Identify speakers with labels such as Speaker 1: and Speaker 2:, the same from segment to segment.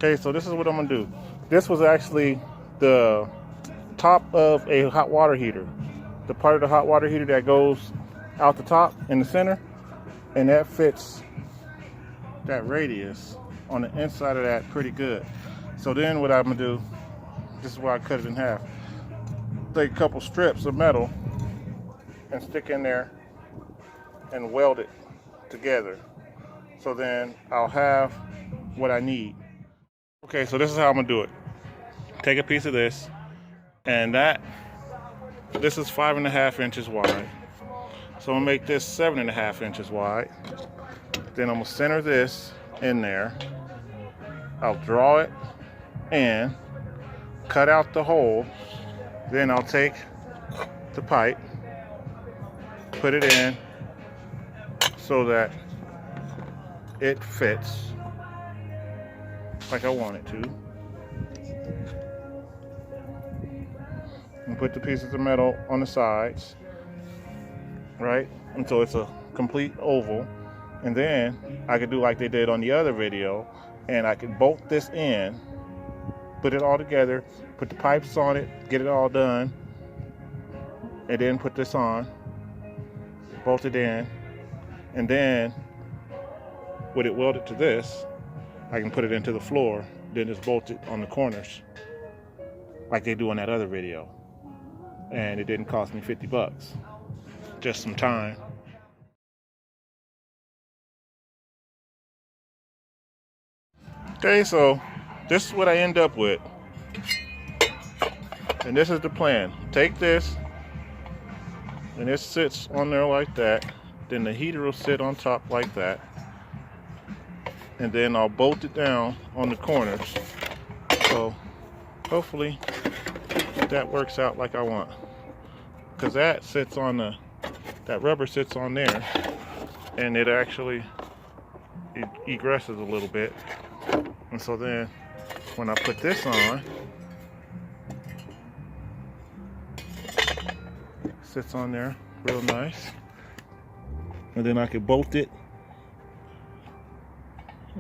Speaker 1: Okay, so this is what I'm gonna do. This was actually the top of a hot water heater. The part of the hot water heater that goes out the top in the center, and that fits that radius on the inside of that pretty good. So then what I'm gonna do, this is why I cut it in half. Take a couple strips of metal and stick in there and weld it together. So then I'll have what I need. Okay, so this is how I'm gonna do it. Take a piece of this, and this is 5.5 inches wide. So I'm gonna make this 7.5 inches wide. Then I'm gonna center this in there. I'll draw it and cut out the hole. Then I'll take the pipe, put it in so that it fits like I want it to. And put the pieces of metal on the sides, right? Until it's a complete oval. And then I could do like they did on the other video, and I could bolt this in, put it all together, put the pipes on it, get it all done, and then put this on, bolt it in, and then with it welded to this, I can put it into the floor, then just bolt it on the corners like they do on that other video. And it didn't cost me 50 bucks, just some time. Okay, so this is what I end up with. And this is the plan. Take this, and it sits on there like that. Then the heater will sit on top like that. And then I'll bolt it down on the corners. So hopefully that works out like I want. Because that sits on that rubber sits on there, and it actually egresses a little bit. And so then when I put this on, it sits on there real nice. And then I can bolt it.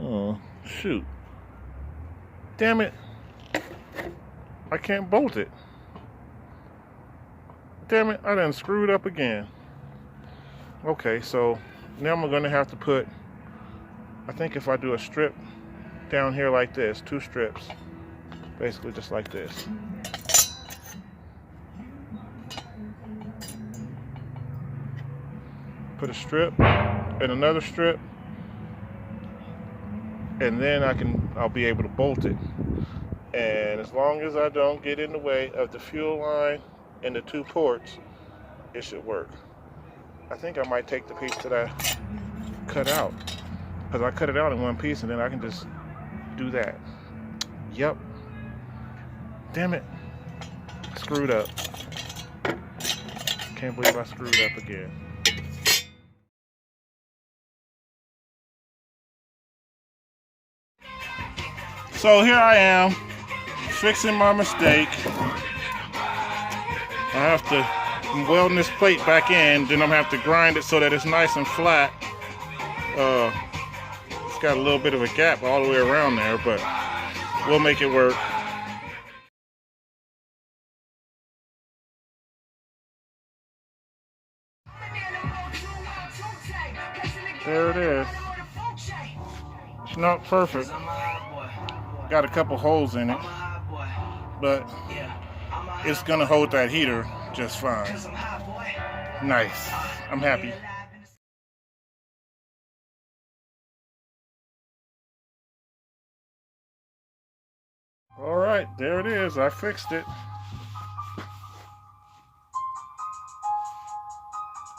Speaker 1: Oh, shoot. Damn it. I can't bolt it. Damn it, I done screwed up again. Okay, so now I'm gonna have to put, I think if I do a strip down here like this, 2 strips, basically just like this. Put a strip and another strip, and then I'll be able to bolt it. And as long as I don't get in the way of the fuel line and the 2 ports, it should work. I think I might take the piece that I cut out, because I cut it out in one piece, and then I can just do that. Yep. Damn it. Screwed up. Can't believe I screwed up again. So here I am, fixing my mistake. I have to weld this plate back in, then I'm gonna have to grind it so that it's nice and flat. It's got a little bit of a gap all the way around there, but we'll make it work. There it is. It's not perfect. Got a couple holes in it, but it's gonna hold that heater just fine. Nice. I'm happy. All right, there it is. I fixed it.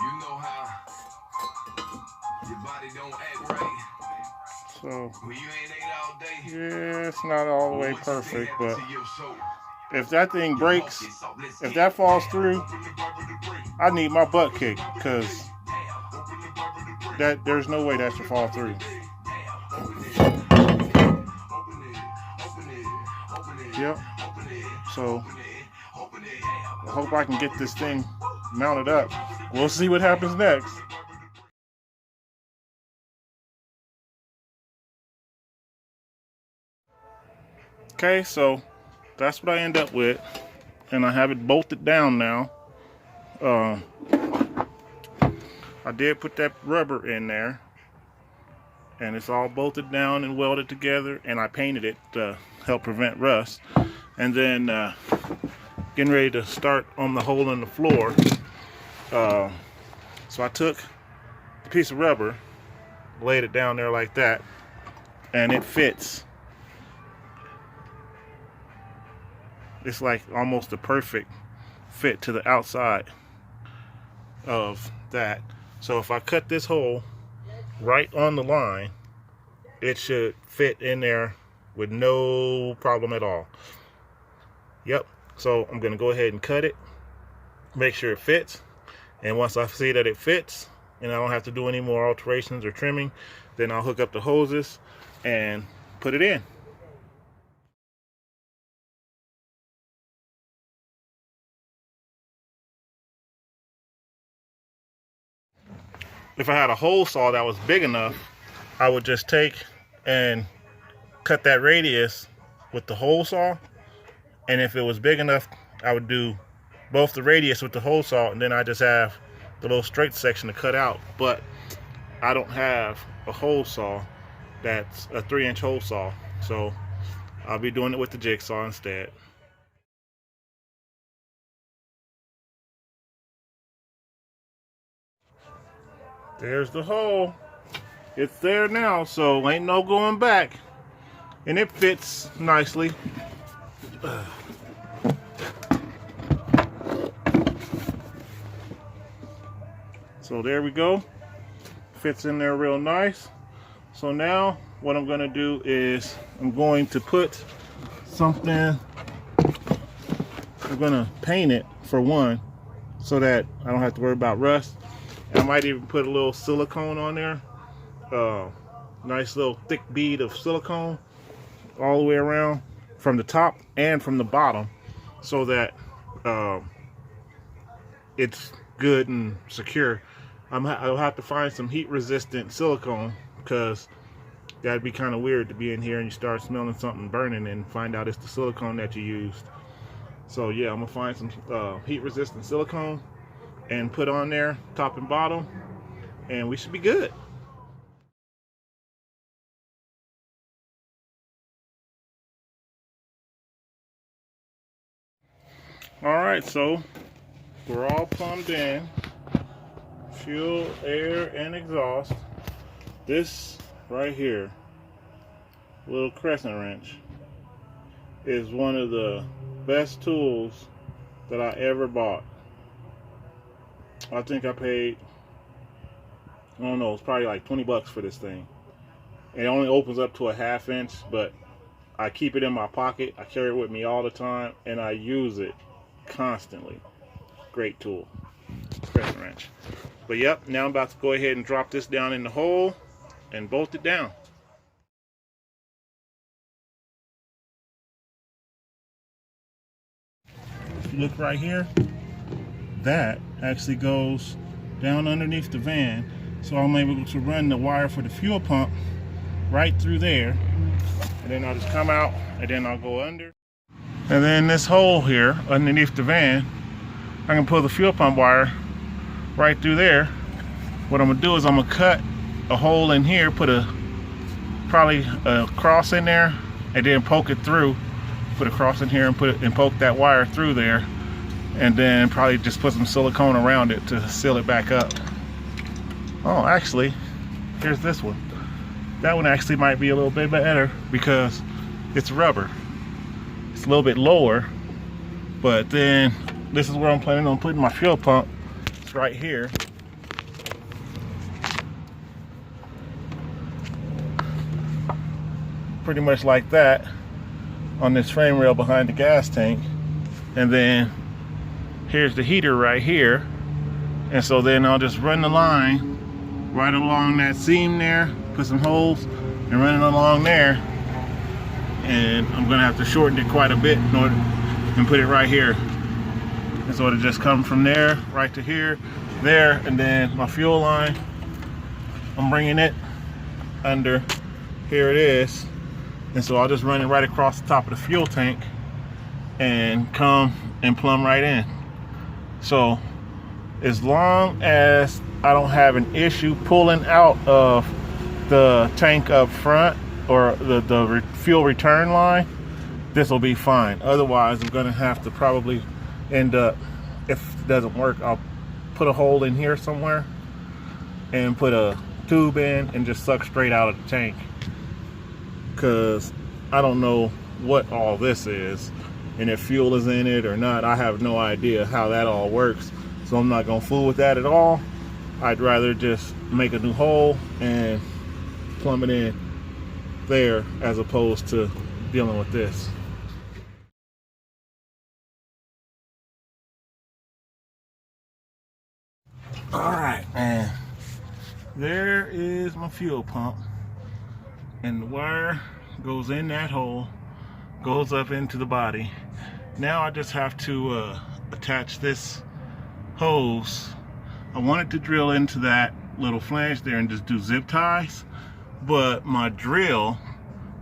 Speaker 2: You know how your body don't act right.
Speaker 1: So,
Speaker 2: When you ain't ate all day,
Speaker 1: yeah, it's not all the way perfect, but if that thing breaks, if that falls through, I need my butt kicked, because there's no way that should fall through. Yep. So I hope I can get this thing mounted up. We'll see what happens next. Okay, so that's what I end up with, and I have it bolted down now. I did put that rubber in there, and it's all bolted down and welded together, and I painted it to help prevent rust. And then getting ready to start on the hole in the floor. So I took the piece of rubber, laid it down there like that, and it fits. It's like almost a perfect fit to the outside of that. So if I cut this hole right on the line, it should fit in there with no problem at all. Yep. So I'm gonna go ahead and cut it, make sure it fits, and once I see that it fits and I don't have to do any more alterations or trimming, then I'll hook up the hoses and put it in. If I had a hole saw that was big enough, I would just take and cut that radius with the hole saw. And if it was big enough, I would do both the radius with the hole saw, and then I just have the little straight section to cut out. But I don't have a hole saw that's a 3-inch hole saw, so I'll be doing it with the jigsaw instead. There's the hole. It's there now, so ain't no going back. And it fits nicely. So there we go. Fits in there real nice. So now what I'm gonna do is I'm going to put something, I'm gonna paint it for one, so that I don't have to worry about rust. I might even put a little silicone on there. Nice little thick bead of silicone all the way around from the top and from the bottom, so that it's good and secure. I'll have to find some heat resistant silicone, because that'd be kind of weird to be in here and you start smelling something burning and find out it's the silicone that you used. So yeah, I'm gonna find some heat resistant silicone and put on there top and bottom, and we should be good. All right, so we're all plumbed in. Fuel, air, and exhaust. This right here, little crescent wrench, is one of the best tools that I ever bought. I think I paid, I don't know, it's probably like 20 bucks for this thing. It only opens up to a 1/2 inch, but I keep it in my pocket. I carry it with me all the time, and I use it constantly. Great tool, crescent wrench. But yep, now I'm about to go ahead and drop this down in the hole and bolt it down. If you look right here, that actually goes down underneath the van, so I'm able to run the wire for the fuel pump right through there, and then I'll just come out and then I'll go under, and then this hole here underneath the van, I can pull the fuel pump wire right through there. What I'm gonna do is I'm gonna cut a hole in here, put probably a cross in there, and then poke it through. Put a cross in here and poke that wire through there, and then probably just put some silicone around it to seal it back up. Oh, actually, here's this one. That one actually might be a little bit better because it's rubber. It's a little bit lower, but then this is where I'm planning on putting my fuel pump. It's right here. Pretty much like that on this frame rail behind the gas tank. And then here's the heater right here. And so then I'll just run the line right along that seam there, put some holes and run it along there. And I'm gonna have to shorten it quite a bit in order and put it right here. And so it'll just come from there right to here, there, and then my fuel line, I'm bringing it under. Here it is. And so I'll just run it right across the top of the fuel tank and come and plumb right in. So as long as I don't have an issue pulling out of the tank up front or the fuel return line, this will be fine. Otherwise, I'm gonna have to probably end up, if it doesn't work, I'll put a hole in here somewhere and put a tube in and just suck straight out of the tank, because I don't know what all this is and if fuel is in it or not. I have no idea how that all works, so I'm not gonna fool with that at all. I'd rather just make a new hole and plumb it in there as opposed to dealing with this. All right, man, there is my fuel pump, and the wire goes in that hole, goes up into the body. Now I just have to attach this hose. I wanted to drill into that little flange there and just do zip ties, but my drill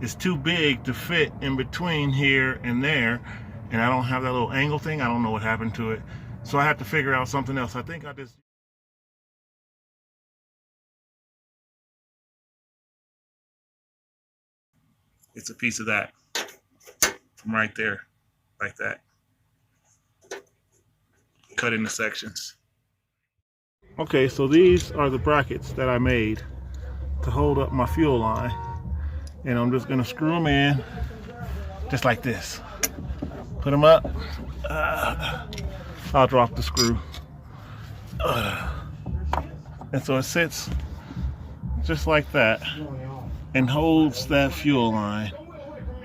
Speaker 1: is too big to fit in between here and there, and I don't have that little angle thing. I don't know what happened to it, so I have to figure out something else. I think I just... It's a piece of that from right there, like that, cut into sections. Okay, so these are the brackets that I made to hold up my fuel line, and I'm just gonna screw them in just like this. Put them up. I'll drop the screw, and so it sits just like that and holds that fuel line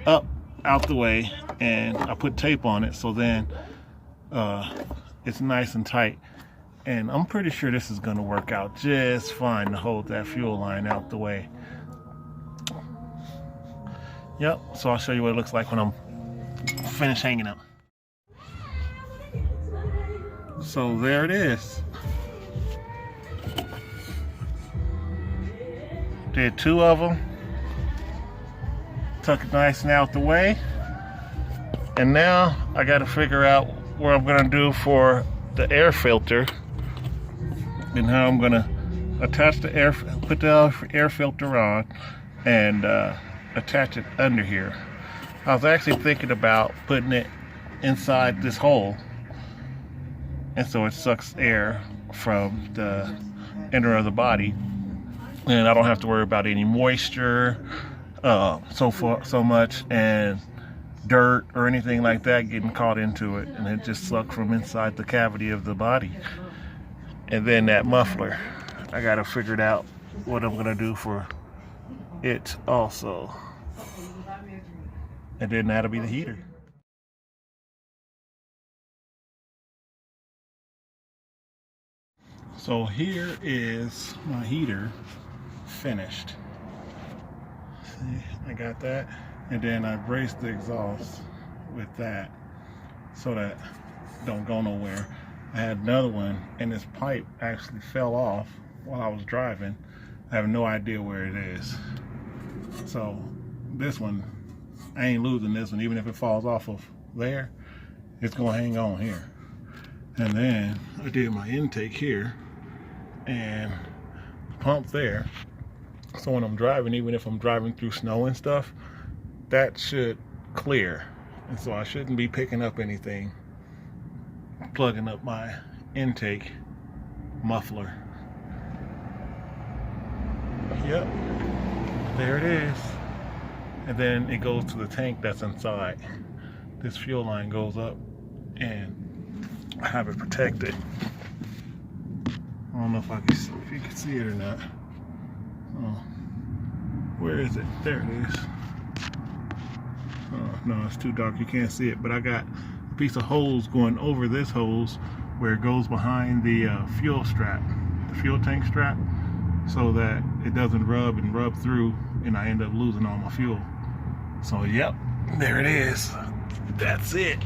Speaker 1: up out the way, and I put tape on it so then it's nice and tight. And I'm pretty sure this is gonna work out just fine to hold that fuel line out the way. Yep, so I'll show you what it looks like when I'm finished hanging up. So there it is. Did 2 of them. Tuck it nice and out the way. And now I gotta figure out what I'm gonna do for the air filter and how I'm gonna attach the air, put the air filter on and attach it under here. I was actually thinking about putting it inside this hole, and so it sucks air from the inner of the body, and I don't have to worry about any moisture so much and dirt or anything like that getting caught into it, and it just sucks from inside the cavity of the body. And then that muffler, I gotta figure it out what I'm gonna do for it also. And then that'll be the heater. So here is my heater finished. See, I got that, and then I braced the exhaust with that so that don't go nowhere. I had another one, and this pipe actually fell off while I was driving. I have no idea where it is. So this one, I ain't losing this one. Even if it falls off of there, it's gonna hang on here. And then I did my intake here and pump there. So when I'm driving, even if I'm driving through snow and stuff, that should clear. And so I shouldn't be picking up anything plugging up my intake muffler. Yep, there it is. And then it goes to the tank that's inside. This fuel line goes up and I have it protected. I don't know if you can see it or not. Oh, where is it? There it is. Oh, no, it's too dark. You can't see it, but I got a piece of hose going over this hose where it goes behind the fuel strap, the fuel tank strap, so that it doesn't rub and rub through and I end up losing all my fuel. So, yep, there it is. That's it.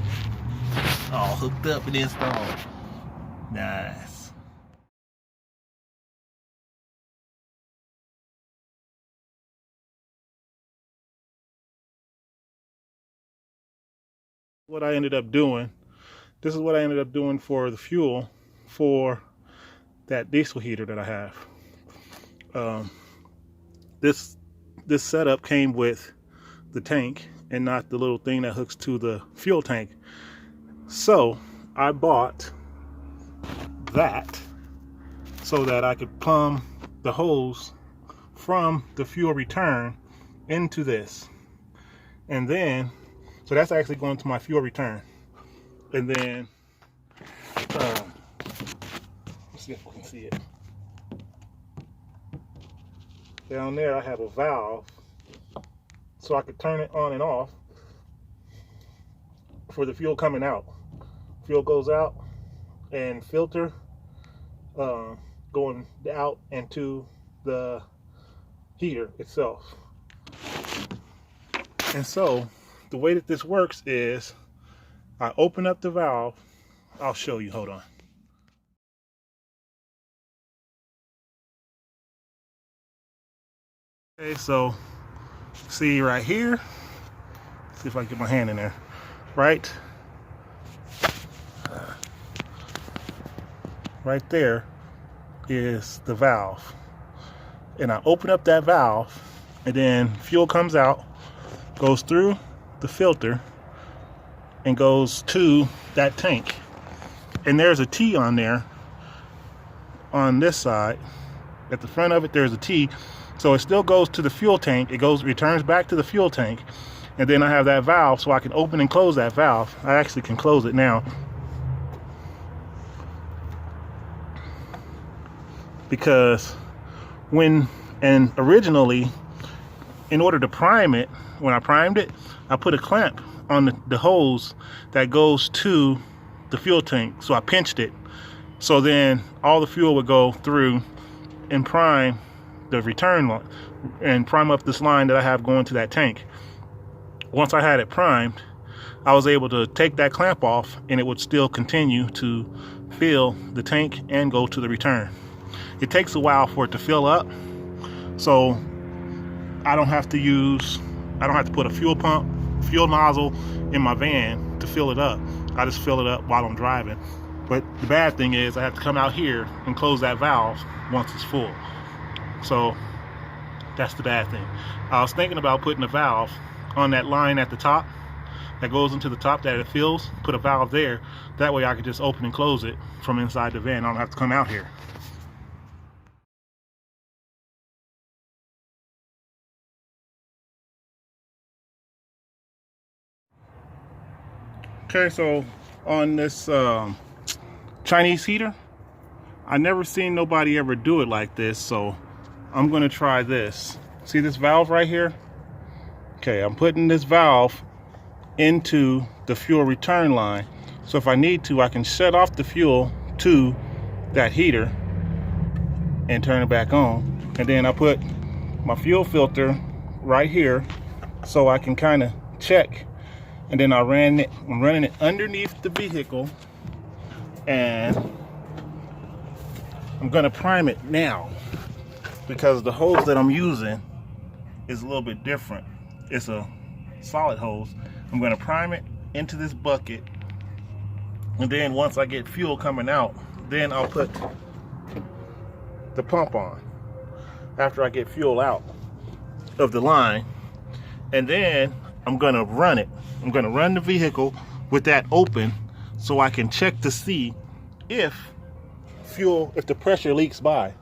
Speaker 1: All hooked up and installed. Nice. What I ended up doing, this is what I ended up doing for the fuel for that diesel heater that I have. This setup came with the tank and not the little thing that hooks to the fuel tank. So I bought that so that I could plumb the hose from the fuel return into this. And then, so that's actually going to my fuel return. And then, let's see if we can see it. Down there I have a valve so I could turn it on and off for the fuel coming out. Fuel goes out and filter going out into the heater itself. And so the way that this works is I open up the valve. I'll show you, hold on. Okay, so see right here, see if I can get my hand in there, right there is the valve, and I open up that valve, and then fuel comes out, goes through the filter and goes to that tank. And there's a T on there on this side. At the front of it there's a T, so it still goes to the fuel tank. It returns back to the fuel tank, and then I have that valve so I can open and close that valve. I actually can close it now, because originally, in order to prime it, when I primed it, I put a clamp on the hose that goes to the fuel tank. So I pinched it, so then all the fuel would go through and prime the return line and prime up this line that I have going to that tank. Once I had it primed, I was able to take that clamp off, and it would still continue to fill the tank and go to the return. It takes a while for it to fill up, so I don't have to put a fuel nozzle in my van to fill it up. I just fill it up while I'm driving. But the bad thing is I have to come out here and close that valve once it's full. So that's the bad thing. I was thinking about putting a valve on that line at the top that goes into the top that it fills, put a valve there. That way I could just open and close it from inside the van. I don't have to come out here. Okay, so on this Chinese heater, I never seen nobody ever do it like this, so I'm gonna try this. See this valve right here? Okay, I'm putting this valve into the fuel return line, so if I need to, I can shut off the fuel to that heater and turn it back on. And then I put my fuel filter right here so I can kind of check. And then I'm running it underneath the vehicle, and I'm gonna prime it now because the hose that I'm using is a little bit different. It's a solid hose. I'm gonna prime it into this bucket, and then once I get fuel coming out, then I'll put the pump on after I get fuel out of the line. And then I'm gonna run it. I'm gonna run the vehicle with that open so I can check to see if the pressure leaks by.